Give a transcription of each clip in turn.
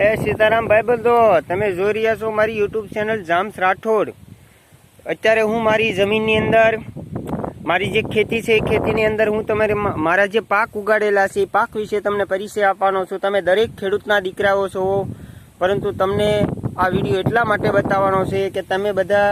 એ સીતારામ ભાઈબંધો, તમે જોઈ રહ્યા છો મારી યુટ્યુબ ચેનલ જામ્સ રાઠોડ। અત્યારે હું મારી જમીનની અંદર મારી જે ખેતી છે એ ખેતીની અંદર હું તમારે મારા જે પાક ઉગાડેલા છે એ પાક વિશે તમને પરિચય આપવાનો છું। તમે દરેક ખેડૂતના દીકરાઓ છો, પરંતુ તમને આ વિડીયો એટલા માટે બતાવવાનો છે કે તમે બધા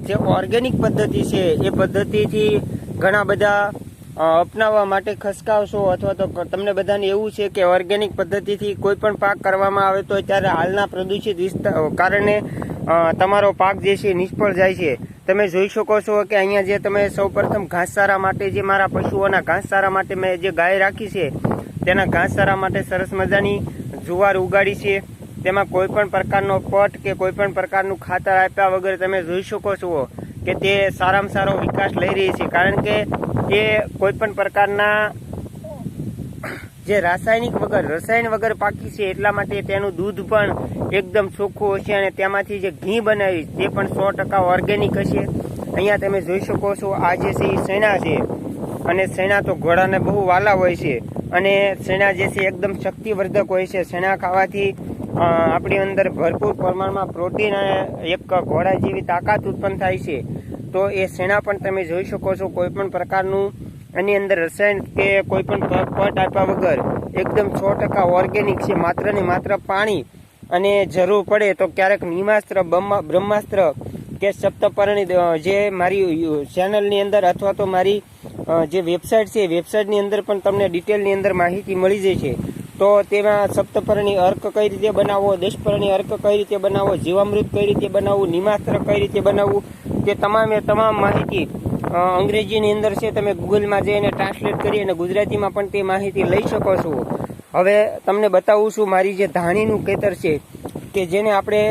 જે ઓર્ગેનિક પદ્ધતિ છે એ પદ્ધતિથી ઘણા બધા અપનાવવા માટે ખસકાવશો, અથવા તો તમને બધાને એવું છે કે ઓર્ગેનિક પદ્ધતિથી કોઈ પણ પાક કરવામાં આવે તો અત્યારે હાલના પ્રદૂષિત કારણે તમારો પાક જે છે નિષ્ફળ જાય છે। તમે જોઈ શકો છો કે અહીંયા જે તમે સૌપ્રથમ ઘાસચારા માટે જે મારા પશુઓના ઘાસચારા માટે મેં જે ગાય રાખી છે તેના ઘાસચારા માટે સરસ મજાની જુવાર ઉગાડી છે। તેમાં કોઈ પણ પ્રકારનો પટ કે કોઈ પણ પ્રકારનું ખાતર આપ્યા વગર તમે જોઈ શકો છો કે તે સારામાં સારો વિકાસ લઈ રહી છે, કારણ કે એ કોઈ પણ પ્રકારના જે રસાયણ વગર પાકી છે, એટલા માટે તેનું દૂધ પણ એકદમ ચોખ્ખું હશે અને તેમાંથી જે ઘી બનાવી તે પણ 100% ઓર્ગેનિક હશે। અહીંયા તમે જોઈ શકો છો આ જે છે એ શેણા છે, અને શેણા તો ઘોડાને બહુ વાલા હોય છે, અને શેણા જે છે એકદમ શક્તિવર્ધક હોય છે। શેણા ખાવાથી આપણી અંદર ભરપૂર પ્રમાણમાં પ્રોટીન અને એક ઘોડા જેવી તાકાત ઉત્પન્ન થાય છે। તો એ શેણા પણ તમે જોઈ શકો છો કોઈ પણ પ્રકારનું એની અંદર રસાયણ કે કોઈ પણ પટ આપ્યા વગર એકદમ 100% ઓર્ગેનિક છે। માત્ર ને માત્ર પાણી અને જરૂર પડે તો ક્યારેક નિમાસ્ત્ર, બ્રહ્માસ્ત્ર કે સપ્તપર્ણી જે મારી ચેનલની અંદર અથવા તો મારી જે વેબસાઇટ છે વેબસાઇટની અંદર પણ તમને ડિટેલની અંદર માહિતી મળી જશે। તો તેમાં સપ્તપર્ણી અર્ક કઈ રીતે બનાવવો, 10પર્ણી અર્ક કઈ રીતે બનાવવો, જીવામૃત કઈ રીતે બનાવવું, નિમાસ્ત્ર કઈ રીતે બનાવવું, તે તમામ માહિતી અંગ્રેજીની અંદર છે। તમે ગૂગલમાં જઈને ટ્રાન્સલેટ કરી અને ગુજરાતીમાં પણ તે માહિતી લઈ શકો છો। હવે તમને બતાવું છું મારી જે ધાણીનું ખેતર છે કે જેને આપણે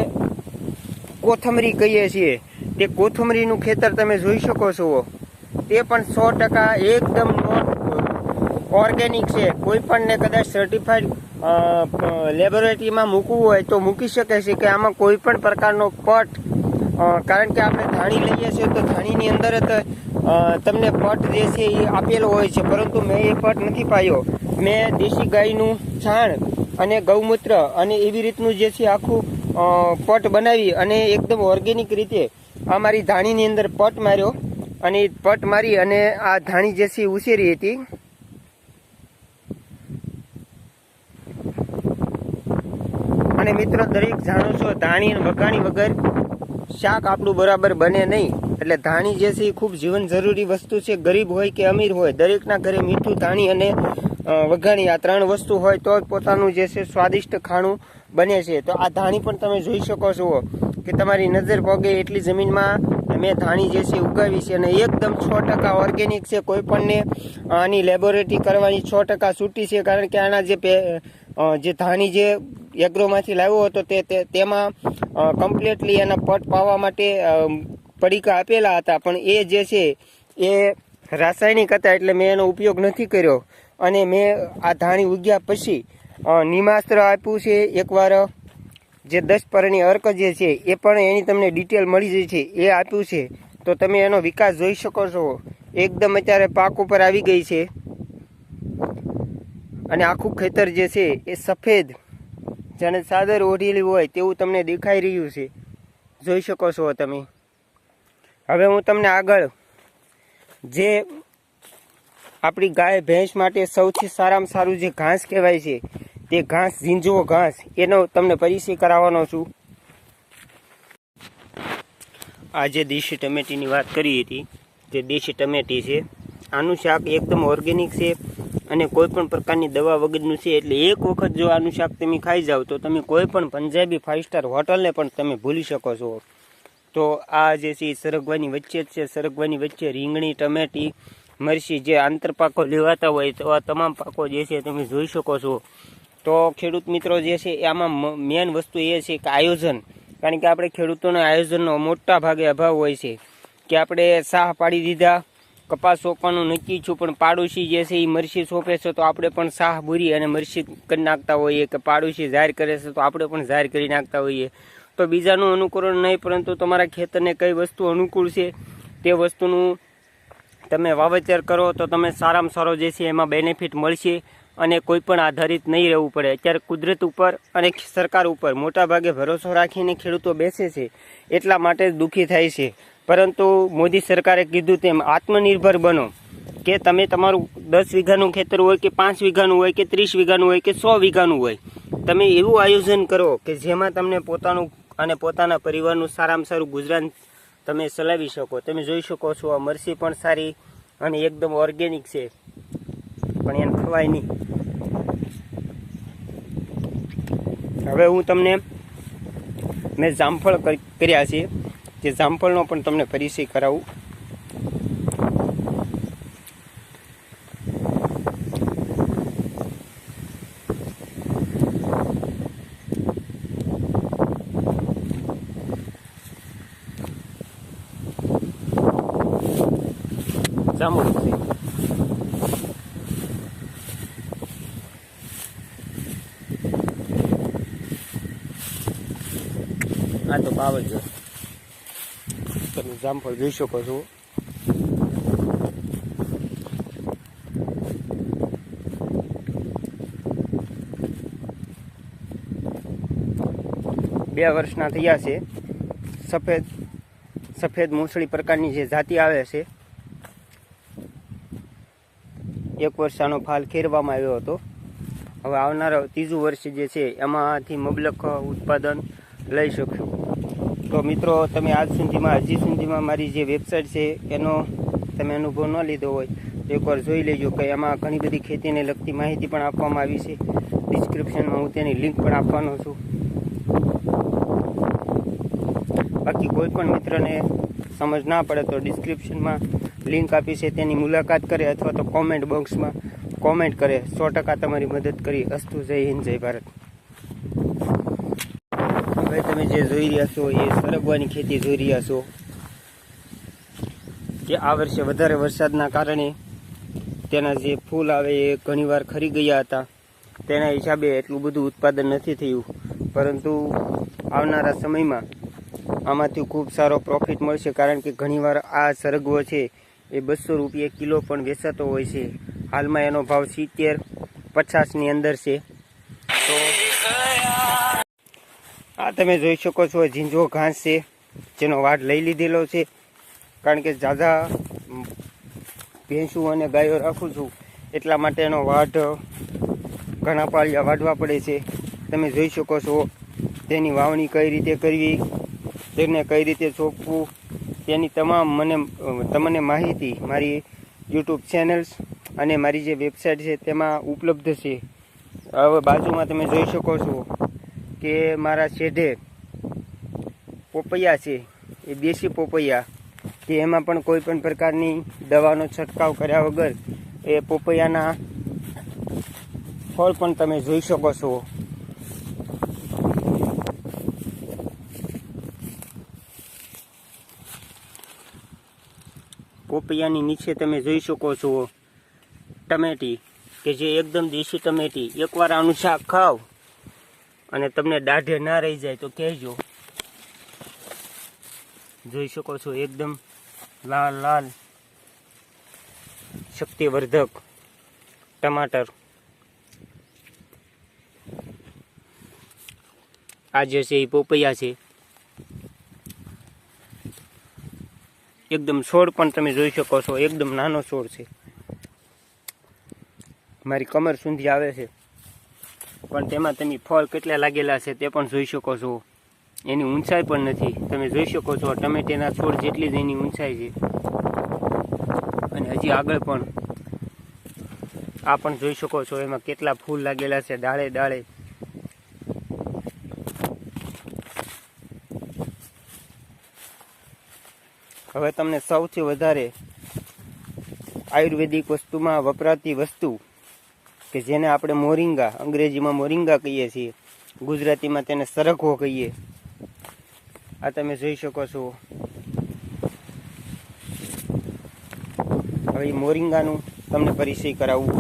કોથમરી કહીએ છીએ, તે કોથમરીનું ખેતર તમે જોઈ શકો છો। તે પણ 100% એકદમ ઓર્ગેનિક છે। કોઈ પણને કદાચ સર્ટિફાઈડ લેબોરેટરીમાં મૂકવું હોય તો મૂકી શકે છે કે આમાં કોઈ પણ પ્રકારનો પટ, કારણ કે આપણે ધાણી લઈએ છીએ તો ધાણીની અંદર જ તમને પટ જે છે એ આપેલો હોય છે, પરંતુ મેં એ પટ નથી પાયો। મેં દેશી ગાયનું છાણ અને ગૌમૂત્ર અને એવી રીતનું જે છે આખું પટ બનાવી અને એકદમ ઓર્ગેનિક રીતે આ મારી ધાણીની અંદર પટ માર્યો, અને પટ મારી અને આ ધાણી જે છે ઉછેરી હતી। અને મિત્રો દરેક જાણો છો ધાણી અને વઘાણી વગર શાક આપણું બરાબર બને નહીં, એટલે ધાણી જે છે એ ખૂબ જીવન જરૂરી વસ્તુ છે। ગરીબ હોય કે અમીર હોય, દરેકના ઘરે મીઠું, ધાણી અને વઘાણી આ 3 વસ્તુ હોય તો જ પોતાનું જે છે સ્વાદિષ્ટ ખાણું બને છે। તો આ ધાણી પણ તમે જોઈ શકો છો કે તમારી નજર પોગે એટલી જમીનમાં મેં ધાણી જે છે ઉગાવી છે, અને એકદમ 100% ઓર્ગેનિક છે। કોઈ પણને આની લેબોરેટરી કરવાની 100% છૂટી છે, કારણ કે આના જે ધાણી જે એગ્રોમાંથી લાવ્યો હતો તેમાં કમ્પ્લીટલી એના પટ પાવા માટે પડીકા આપેલા હતા, પણ એ જે છે એ રાસાયણિક હતા, એટલે મેં એનો ઉપયોગ નથી કર્યો। અને મેં આ ધાણી ઉગ્યા પછી નિમાસ્ત્ર આપ્યું છે એકવાર, જે 10પર્ણી અર્ક જે છે એ પણ એની તમને ડિટેલ મળી જાય છે, એ આપ્યું છે। તો તમે એનો વિકાસ જોઈ શકો છો, એકદમ અત્યારે પાક ઉપર આવી ગઈ છે, અને આખું ખેતર જે છે એ સફેદ જાણે ચાદર ઓઢેલી હોય તેવું તમને દેખાઈ રહ્યું છે, જોઈ શકો છો તમે। હવે હું તમને આગળ જે આપણી ગાય ભેંસ માટે સૌથી સારામાં સારું જે ઘાસ કહેવાય છે તે ઘાસ, ઝીંઝવો ઘાસ, એનો તમને પરિચય કરાવવાનો છું। આ જે દેશી ટમેટીની વાત કરી હતી, જે દેશી ટમેટી છે, આનું શાક એકદમ ઓર્ગેનિક છે અને કોઈ પણ પ્રકારની દવા વગરનું છે, એટલે એક વખત જો આનું શાક તમે ખાઈ જાઓ તો તમે કોઈ પણ પંજાબી 5 સ્ટાર હોટલને પણ તમે ભૂલી શકો છો। તો આ જે છે સરગવાની વચ્ચે જ છે, સરગવાની વચ્ચે રીંગણી, ટમેટી, મરચી જે આંતરપાકો લેવાતા હોય તો આ તમામ પાકો જે છે તમે જોઈ શકો છો। તો ખેડૂત મિત્રો જે છે આમાં મેન વસ્તુ એ છે કે આયોજન, કારણ કે આપણે ખેડૂતોના આયોજનનો મોટા ભાગે અભાવ હોય છે કે આપણે સાહ પાડી દીધા, કપાસ સોંપવાનું નક્કી છું, પણ પાડોશી જે છે એ મરચી સોંપે છે તો આપણે પણ સાહ બુરી અને મરચી કરી નાખતા હોઈએ, કે પાડોશી જાહેર કરે છે તો આપણે પણ જાહેર કરી નાખતા હોઈએ। તો બીજાનું અનુકરણ નહીં, પરંતુ તમારા ખેતરને કઈ વસ્તુ અનુકૂળ છે તે વસ્તુનું તમે વાવેતર કરો તો તમે સારામાં સારો જે છે એમાં બેનિફિટ મળશે। અને કોઈ પણ આધારિત નહીં રહેવું પડે. અત્યારે કુદરત ઉપર અને સરકાર ઉપર મોટાભાગે ભરોસો રાખીને ખેડૂતો બેસે છે, એટલા માટે જ દુઃખી થાય છે. પરંતુ મોદી સરકારે કીધું તેમ આત્મનિર્ભર બનો, કે તમે તમારું 10 વીઘાનું ખેતર હોય કે 5 વીઘાનું હોય કે 30 વીઘાનું હોય કે 100 વીઘાનું હોય, તમે એવું આયોજન કરો કે જેમાં તમને પોતાનું અને પોતાના પરિવારનું સારામાં સારું ગુજરાન તમે ચલાવી શકો. તમે જોઈ શકો છો આ મરચી પણ સારી અને એકદમ ઓર્ગેનિક છે, પણ એને ખવાય નહીં. હવે હું તમને મેં જામફળ કર્યા છે, જે જામફળનો પણ તમને પરિચય કરાવું. જાંબુ છે, આ તો બાવળ છે. તમે જામફળ જોઈ શકો છો. બે વર્ષના થયા છે. સફેદ મૂસળી પ્રકારની જે જાતિ આવે છે, 1 વર્ષ આનો ફાલ ખેરવામાં આવ્યો હતો. હવે આવનારા 3જું વર્ષ જે છે એમાંથી મબલક ઉત્પાદન લઈ શકશું. તો મિત્રો, તમે હજી સુધીમાં મારી જે વેબસાઇટ છે એનો તમે અનુભવ ન લીધો હોય તો એકવાર જોઈ લેજો, કે એમાં ઘણી બધી ખેતીને લગતી માહિતી પણ આપવામાં આવી છે. ડિસ્ક્રિપ્શનમાં હું તેની લિંક પણ આપવાનો છું. બાકી કોઈ પણ મિત્રને સમજ ના પડે તો ડિસ્ક્રિપ્શનમાં લિંક આપી છે, તેની મુલાકાત કરે અથવા તો કોમેન્ટ બોક્સમાં કોમેન્ટ કરે. 100% તમારી મદદ કરી. અસ્તુ. જય હિન્દ, જય ભારત. હવે તમે જે જોઈ રહ્યા છો એ સરગવાની ખેતી જોઈ રહ્યા છો, કે આ વર્ષે વધારે વરસાદના કારણે તેના જે ફૂલ આવે એ ઘણીવાર ખરી ગયા હતા. તેના હિસાબે એટલું બધું ઉત્પાદન નથી થયું, પરંતુ આવનારા સમયમાં આમાંથી ખૂબ સારો પ્રોફિટ મળશે. કારણ કે ઘણીવાર આ સરગવો છે એ 200 રૂપિયા કિલો પણ વેચાતો હોય છે. હાલમાં એનો ભાવ 70-50ની અંદર છે. તો આ તમે જોઈ શકો છો ઝીંઝો ઘાસ છે, જેનો વાઢ લઈ લીધેલો છે. કારણ કે ઝાઝા ભેંસું અને ગાયો રાખું છું, એટલા માટે એનો વાઢ ઘણા પાળિયા વાઢવા પડે છે. તમે જોઈ શકો છો તેની વાવણી કઈ રીતે કરવી, તેને કઈ રીતે ચોપવું, તેની તમામ તમને માહિતી મારી યુટ્યુબ ચેનલ્સ અને મારી જે વેબસાઇટ છે તેમાં ઉપલબ્ધ છે. હવે બાજુમાં તમે જોઈ શકો છો કે મારા શેઢે પોપૈયા છે, એ દેશી પોપૈયા, કે એમાં પણ કોઈ પણ પ્રકારની દવાનો છંટકાવ કર્યા વગર એ પોપૈયાના ફળ પણ તમે જોઈ શકો છો. પોપૈયાની નીચે તમે જોઈ શકો છો ટમેટી, કે જે એકદમ દેશી ટમેટી. એકવાર આનું શાક ખાવ અને તમને દાઢે ના રહી જાય તો કહેજો. જોઈ શકો છો એકદમ લાલ લાલ શક્તિવર્ધક ટમાટર. આ જે છે એ પોપૈયા છે. એકદમ છોડ પણ તમે જોઈ શકો છો, એકદમ નાનો છોડ છે, મારી કમર સુધી આવે છે. પણ તેમાં તમે ફળ કેટલા લાગેલા છે તે પણ જોઈ શકો છો. એની ઊંચાઈ પણ નથી. તમે જોઈ શકો છો ટમેટાના છોડ જેટલી જ એની ઊંચાઈ છે. અને હજી આગળ પણ આ પણ જોઈ શકો છો, એમાં કેટલા ફૂલ લાગેલા છે ડાળે ડાળે. હવે તમને સૌથી વધારે આયુર્વેદિક વસ્તુમાં વપરાતી વસ્તુ, કે જેને આપણે મોરિંગા, અંગ્રેજીમાં મોરિંગા કહીએ છીએ, ગુજરાતીમાં તેને સરગવો કહીએ. આ તમે જોઈ શકો છો. હવે મોરિંગાનું તમને પરિચય કરાવું.